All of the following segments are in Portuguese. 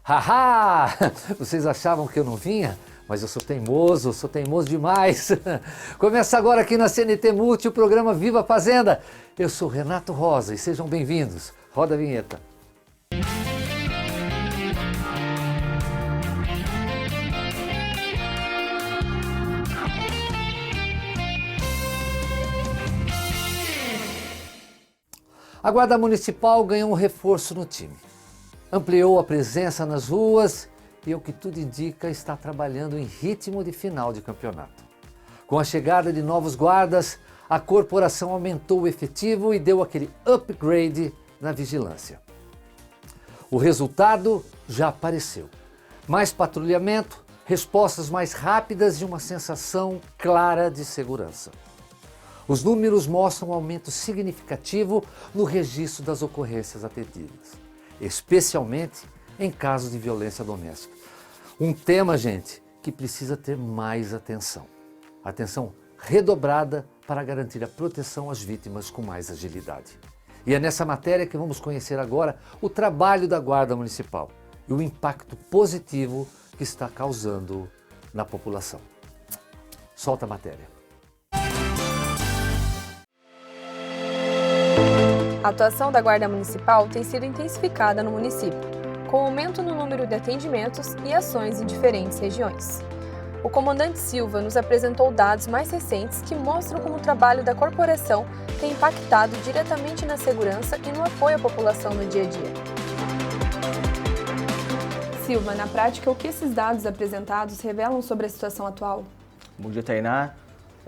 Haha! Vocês achavam que eu não vinha? Mas eu sou teimoso demais. Começa agora aqui na CNT Multi o programa Viva a Fazenda. Eu sou Renato Rosa e sejam bem-vindos. Roda a vinheta. A Guarda Municipal ganhou um reforço no time. Ampliou a presença nas ruas e, o que tudo indica, está trabalhando em ritmo de final de campeonato. Com a chegada de novos guardas, a corporação aumentou o efetivo e deu aquele upgrade na vigilância. O resultado já apareceu. Mais patrulhamento, respostas mais rápidas e uma sensação clara de segurança. Os números mostram um aumento significativo no registro das ocorrências atendidas, especialmente em casos de violência doméstica. Um tema, gente, que precisa ter mais atenção. Atenção redobrada para garantir a proteção às vítimas com mais agilidade. E é nessa matéria que vamos conhecer agora o trabalho da Guarda Municipal e o impacto positivo que está causando na população. Solta a matéria. A atuação da Guarda Municipal tem sido intensificada no município, com aumento no número de atendimentos e ações em diferentes regiões. O comandante Silva nos apresentou dados mais recentes que mostram como o trabalho da corporação tem impactado diretamente na segurança e no apoio à população no dia a dia. Silva, na prática, o que esses dados apresentados revelam sobre a situação atual? Bom dia, Tainá.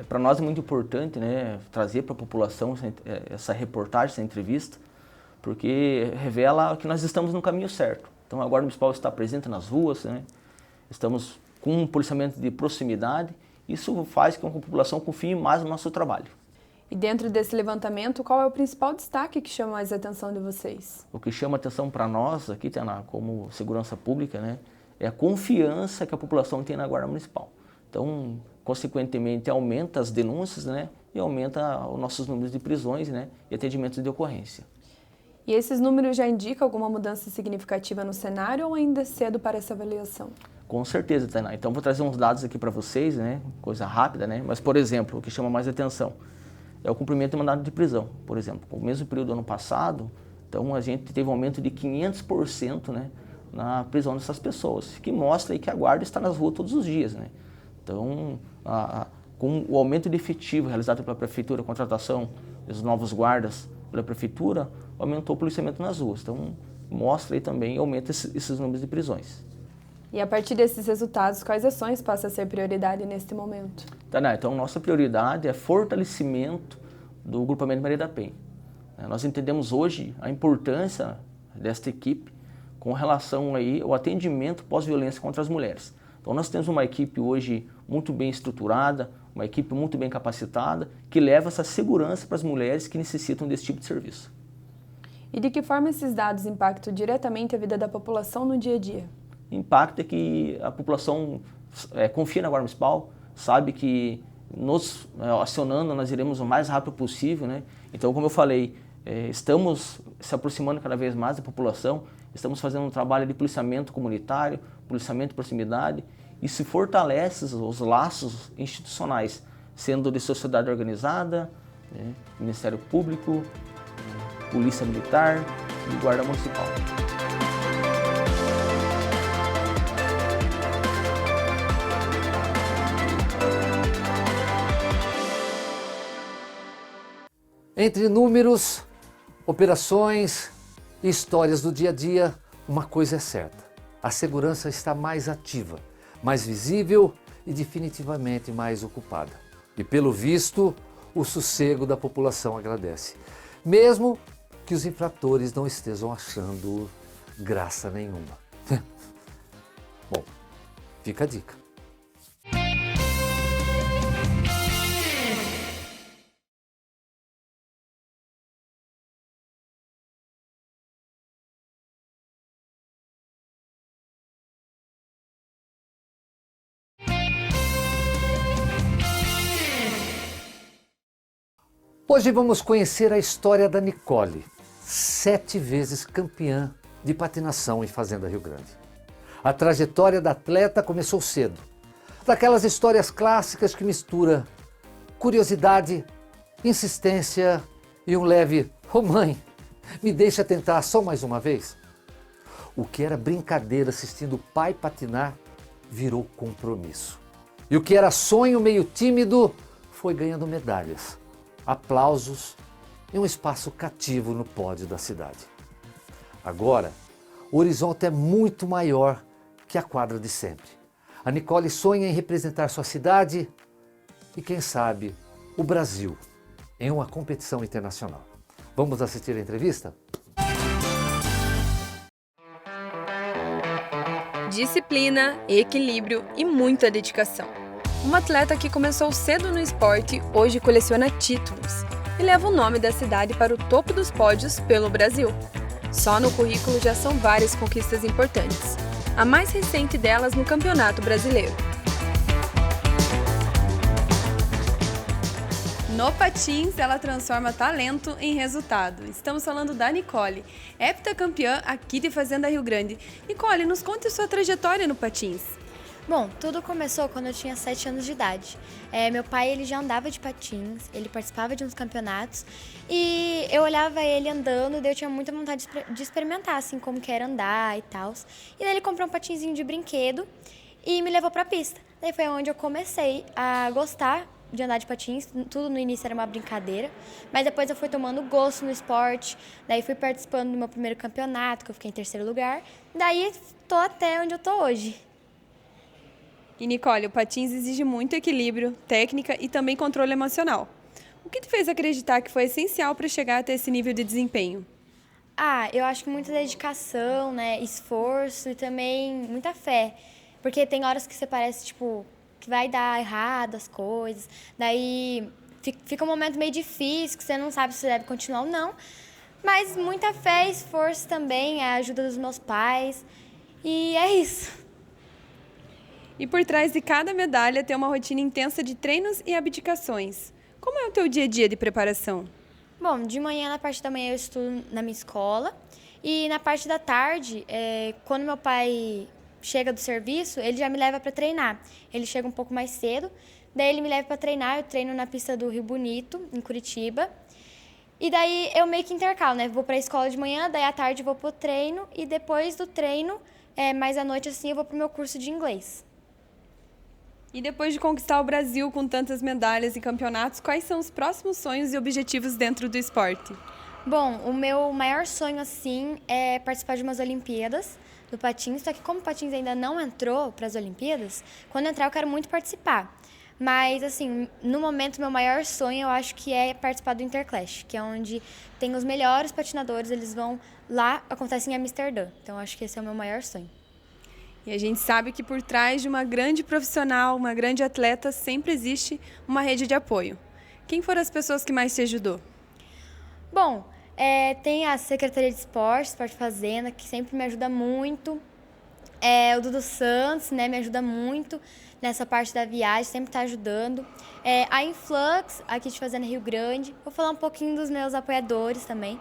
Para nós é muito importante, trazer para a população essa reportagem, essa entrevista, porque revela que nós estamos no caminho certo. Então a Guarda Municipal está presente nas ruas, estamos com um policiamento de proximidade, isso faz com que a população confie mais no nosso trabalho. E dentro desse levantamento, qual é o principal destaque que chama mais a atenção de vocês? O que chama a atenção para nós aqui, Tainá, como segurança pública, é a confiança que a população tem na Guarda Municipal. Então, consequentemente, aumenta as denúncias, e aumenta os nossos números de prisões, e atendimentos de ocorrência. E esses números já indicam alguma mudança significativa no cenário ou ainda é cedo para essa avaliação? Com certeza, Tainá. Então, vou trazer uns dados aqui para vocês, coisa rápida, mas, por exemplo, o que chama mais atenção é o cumprimento de mandado de prisão. Por exemplo, no mesmo período do ano passado, então, a gente teve um aumento de 500%, na prisão dessas pessoas, que mostra aí que a Guarda está nas ruas todos os dias, Então, com o aumento de efetivo realizado pela Prefeitura, a contratação dos novos guardas pela Prefeitura, aumentou o policiamento nas ruas. Então, mostra aí também, aumenta esses números de prisões. E a partir desses resultados, quais ações passam a ser prioridade neste momento? Então, nossa prioridade é fortalecimento do grupamento Maria da Penha. Nós entendemos hoje a importância desta equipe com relação aí ao atendimento pós-violência contra as mulheres. Então nós temos uma equipe hoje muito bem estruturada, uma equipe muito bem capacitada, que leva essa segurança para as mulheres que necessitam desse tipo de serviço. E de que forma esses dados impactam diretamente a vida da população no dia a dia? Impacta que a população confia na Guarda Municipal, sabe que nos acionando nós iremos o mais rápido possível, Então, como eu falei, estamos se aproximando cada vez mais da população, estamos fazendo um trabalho de policiamento comunitário, policiamento de proximidade, e se fortalece os laços institucionais, sendo de sociedade organizada, Ministério Público, Polícia Militar e Guarda Municipal. Entre números, operações e histórias do dia a dia, uma coisa é certa: a segurança está mais ativa, mais visível e definitivamente mais ocupada. E pelo visto, o sossego da população agradece, mesmo que os infratores não estejam achando graça nenhuma. Bom, fica a dica. Hoje vamos conhecer a história da Nicole, 7 vezes campeã de patinação em Fazenda Rio Grande. A trajetória da atleta começou cedo. Daquelas histórias clássicas que mistura curiosidade, insistência e um leve "Ô mãe, me deixa tentar só mais uma vez?". O que era brincadeira assistindo o pai patinar virou compromisso. E o que era sonho meio tímido foi ganhando medalhas, aplausos e um espaço cativo no pódio da cidade. Agora, o horizonte é muito maior que a quadra de sempre. A Nicole sonha em representar sua cidade e, quem sabe, o Brasil em uma competição internacional. Vamos assistir a entrevista? Disciplina, equilíbrio e muita dedicação. Uma atleta que começou cedo no esporte, hoje coleciona títulos e leva o nome da cidade para o topo dos pódios pelo Brasil. Só no currículo já são várias conquistas importantes, a mais recente delas no Campeonato Brasileiro. No patins, ela transforma talento em resultado. Estamos falando da Nicole, heptacampeã aqui de Fazenda Rio Grande. Nicole, nos conte sua trajetória no patins. Bom, tudo começou quando eu tinha 7 anos de idade. Meu pai ele já andava de patins, ele participava de uns campeonatos e eu olhava ele andando, daí eu tinha muita vontade de experimentar assim como que era andar e tal. E daí ele comprou um patinzinho de brinquedo e me levou pra pista. Daí foi onde eu comecei a gostar de andar de patins. Tudo no início era uma brincadeira, mas depois eu fui tomando gosto no esporte, daí fui participando do meu primeiro campeonato, que eu fiquei em 3º lugar, daí tô até onde eu tô hoje. E Nicole, o patins exige muito equilíbrio, técnica e também controle emocional. O que te fez acreditar que foi essencial para chegar até esse nível de desempenho? Eu acho que muita dedicação, né, esforço e também muita fé, porque tem horas que você parece, tipo, que vai dar errado as coisas, daí fica um momento meio difícil, que você não sabe se deve continuar ou não, mas muita fé e esforço também, a ajuda dos meus pais, e é isso. E por trás de cada medalha tem uma rotina intensa de treinos e abdicações. Como é o teu dia a dia de preparação? Bom, de manhã, na parte da manhã eu estudo na minha escola, e na parte da tarde, quando meu pai chega do serviço, ele já me leva para treinar. Ele chega um pouco mais cedo, daí ele me leva para treinar, eu treino na pista do Rio Bonito, em Curitiba. E daí eu meio que intercalo, né? Vou para a escola de manhã, daí à tarde vou pro treino e depois do treino, mais à noite assim, eu vou pro meu curso de inglês. E depois de conquistar o Brasil com tantas medalhas e campeonatos, quais são os próximos sonhos e objetivos dentro do esporte? Bom, o meu maior sonho assim é participar de umas Olimpíadas do patins, só que como o patins ainda não entrou para as Olimpíadas, quando entrar eu quero muito participar. Mas, assim, no momento, meu maior sonho eu acho que é participar do Interclash, que é onde tem os melhores patinadores, eles vão lá, acontece em Amsterdã. Então, eu acho que esse é o meu maior sonho. E a gente sabe que por trás de uma grande profissional, uma grande atleta, sempre existe uma rede de apoio. Quem foram as pessoas que mais te ajudou? Bom, tem a Secretaria de Esporte Fazenda, que sempre me ajuda muito. O Dudu Santos, né, me ajuda muito nessa parte da viagem, sempre está ajudando. A Influx, aqui de Fazenda Rio Grande. Vou falar um pouquinho dos meus apoiadores também.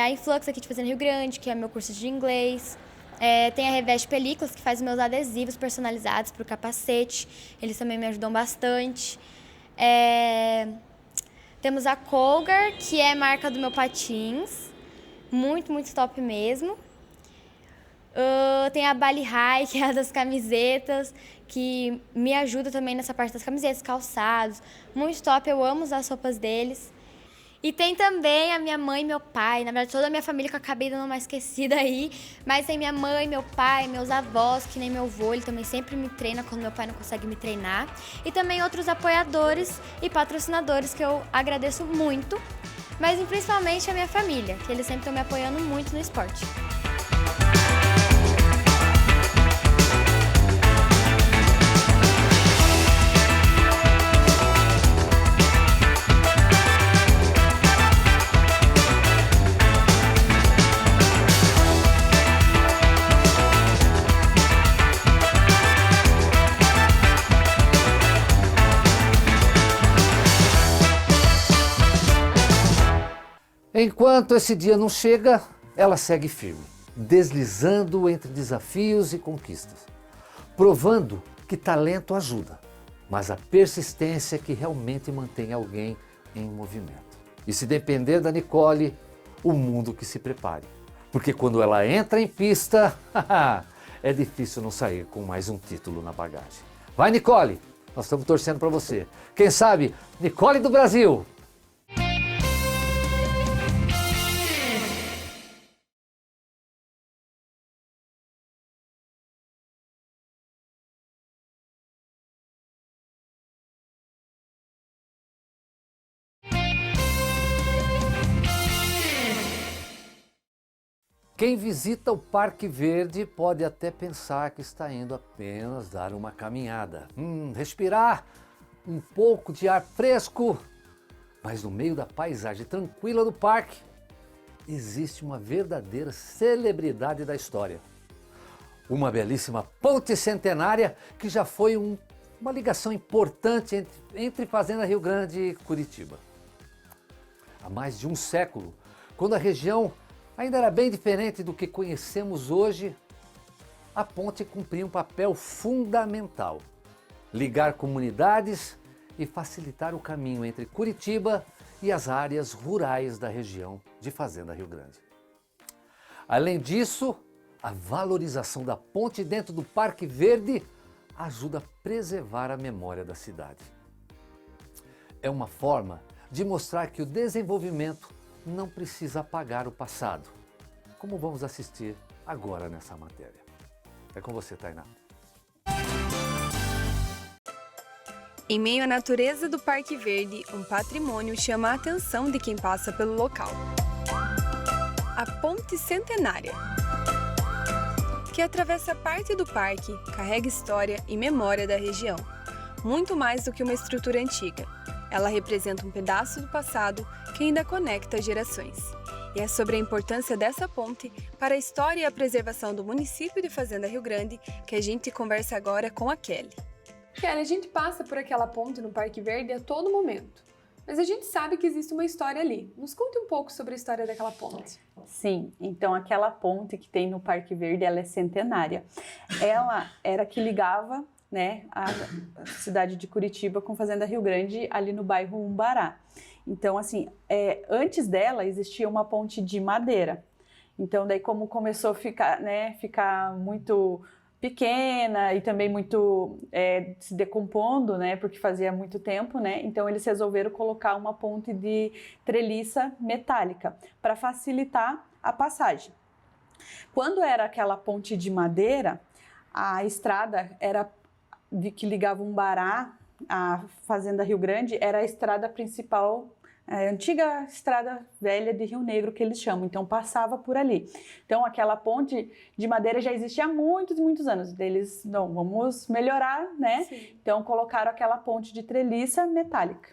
A Influx, aqui de Fazenda Rio Grande, que é meu curso de inglês. Tem a Reveste Películas, que faz meus adesivos personalizados para o capacete. Eles também me ajudam bastante. Temos a Colgar, que é a marca do meu patins. Muito, muito top mesmo. Tem a Bali High, que é a das camisetas, que me ajuda também nessa parte das camisetas, calçados. Muito top, eu amo usar as roupas deles. E tem também a minha mãe e meu pai, na verdade toda a minha família que eu acabei dando uma esquecida aí, mas tem minha mãe, meu pai, meus avós, que nem meu avô, ele também sempre me treina quando meu pai não consegue me treinar. E também outros apoiadores e patrocinadores que eu agradeço muito, mas principalmente a minha família, que eles sempre estão me apoiando muito no esporte. Enquanto esse dia não chega, ela segue firme. deslizando entre desafios e conquistas, provando que talento ajuda, mas a persistência é que realmente mantém alguém em movimento. E se depender da Nicole, o mundo que se prepare. Porque quando ela entra em pista, é difícil não sair com mais um título na bagagem. Vai, Nicole! Nós estamos torcendo para você. Quem sabe, Nicole do Brasil! Quem visita o Parque Verde pode até pensar que está indo apenas dar uma caminhada, respirar um pouco de ar fresco, mas no meio da paisagem tranquila do parque existe uma verdadeira celebridade da história. Uma belíssima ponte centenária que já foi uma ligação importante entre Fazenda Rio Grande e Curitiba. Há mais de um século, quando a região ainda era bem diferente do que conhecemos hoje, a ponte cumpria um papel fundamental: ligar comunidades e facilitar o caminho entre Curitiba e as áreas rurais da região de Fazenda Rio Grande. Além disso, a valorização da ponte dentro do Parque Verde ajuda a preservar a memória da cidade. É uma forma de mostrar que o desenvolvimento não precisa apagar o passado, como vamos assistir agora nessa matéria. É com você, Tainá. Em meio à natureza do Parque Verde, um patrimônio chama a atenção de quem passa pelo local. A Ponte Centenária, que atravessa parte do parque, carrega história e memória da região. Muito mais do que uma estrutura antiga. Ela representa um pedaço do passado que ainda conecta gerações. E é sobre a importância dessa ponte para a história e a preservação do município de Fazenda Rio Grande que a gente conversa agora com a Kelly. Kelly, a gente passa por aquela ponte no Parque Verde a todo momento, mas a gente sabe que existe uma história ali. Nos conte um pouco sobre a história daquela ponte. Sim, então aquela ponte que tem no Parque Verde, ela é centenária. Ela era que ligava, né, a cidade de Curitiba com Fazenda Rio Grande, ali no bairro Umbará. Então, assim, antes dela existia uma ponte de madeira. Então, daí como começou a ficar muito pequena e também muito se decompondo, né, porque fazia muito tempo, né, então eles resolveram colocar uma ponte de treliça metálica para facilitar a passagem. Quando era aquela ponte de madeira, a estrada era que ligava Umbará à Fazenda Rio Grande, era a estrada principal, a antiga estrada velha de Rio Negro, que eles chamam, então passava por ali. Então aquela ponte de madeira já existia há muitos, muitos anos. Eles, não, vamos melhorar, né? Sim. Então colocaram aquela ponte de treliça metálica.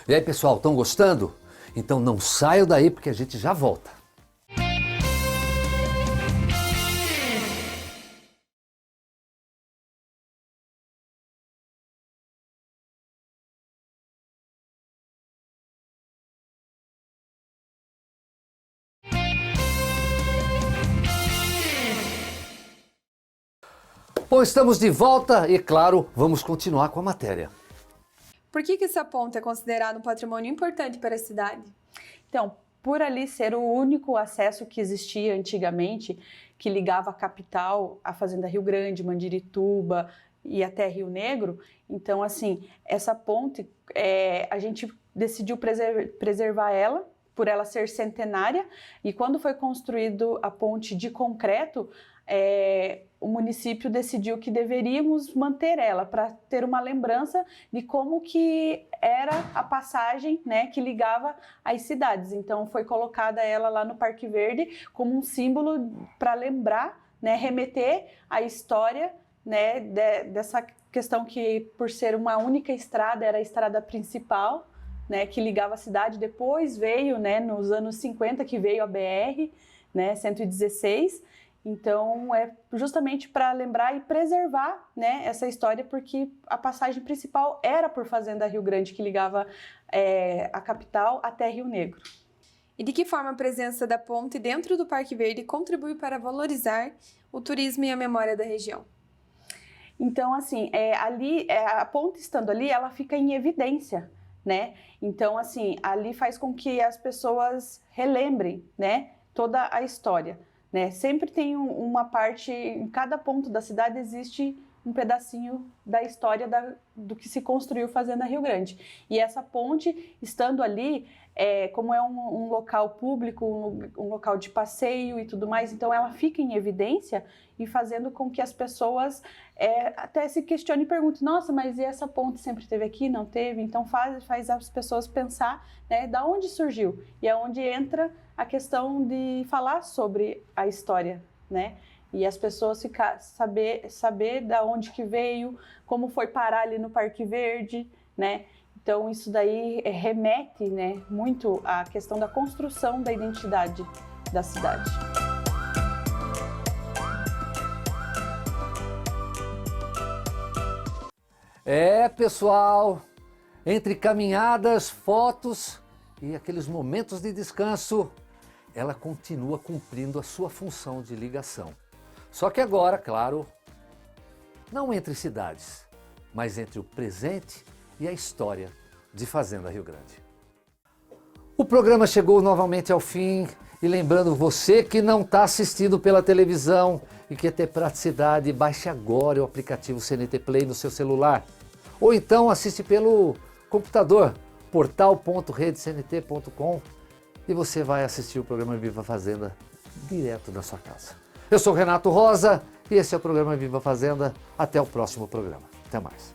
E aí, pessoal, estão gostando? Então não saiam daí porque a gente já volta. Bom, estamos de volta e, claro, vamos continuar com a matéria. Por que essa ponte é considerada um patrimônio importante para a cidade? Então, por ali ser o único acesso que existia antigamente, que ligava a capital, a Fazenda Rio Grande, Mandirituba e até Rio Negro, então, assim, essa ponte, a gente decidiu preservar ela, por ela ser centenária, e quando foi construído a ponte de concreto, o município decidiu que deveríamos manter ela para ter uma lembrança de como que era a passagem, né, que ligava as cidades. Então foi colocada ela lá no Parque Verde como um símbolo para lembrar, né, remeter à história, né, dessa questão que, por ser uma única estrada, era a estrada principal, né, que ligava a cidade. Depois veio, né, nos anos 50, que veio a BR, né, 116. Então, é justamente para lembrar e preservar, né, essa história, porque a passagem principal era por Fazenda Rio Grande, que ligava a capital até Rio Negro. E de que forma a presença da ponte dentro do Parque Verde contribui para valorizar o turismo e a memória da região? Então, assim, a ponte estando ali, ela fica em evidência, né? Então, assim, ali faz com que as pessoas relembrem, né, toda a história, né? Sempre tem uma parte, em cada ponto da cidade existe um pedacinho da história do que se construiu Fazenda Rio Grande. E essa ponte, estando ali, como é um local público, um local de passeio e tudo mais, então ela fica em evidência e fazendo com que as pessoas até se questionem e perguntem, nossa, mas e essa ponte sempre esteve aqui? Não teve? Então faz as pessoas pensar, né, da onde surgiu. E é onde entra a questão de falar sobre a história, né? E as pessoas saber da onde que veio, como foi parar ali no Parque Verde, né? Então isso daí remete, né, muito à questão da construção da identidade da cidade. Pessoal, entre caminhadas, fotos e aqueles momentos de descanso, ela continua cumprindo a sua função de ligação. Só que agora, claro, não entre cidades, mas entre o presente e a história de Fazenda Rio Grande. O programa chegou novamente ao fim e lembrando você que não está assistindo pela televisão e quer ter praticidade, baixe agora o aplicativo CNT Play no seu celular. Ou então assiste pelo computador, portal.redecnt.com e você vai assistir o programa Viva Fazenda direto da sua casa. Eu sou Renato Rosa e esse é o programa Viva Fazenda. Até o próximo programa. Até mais.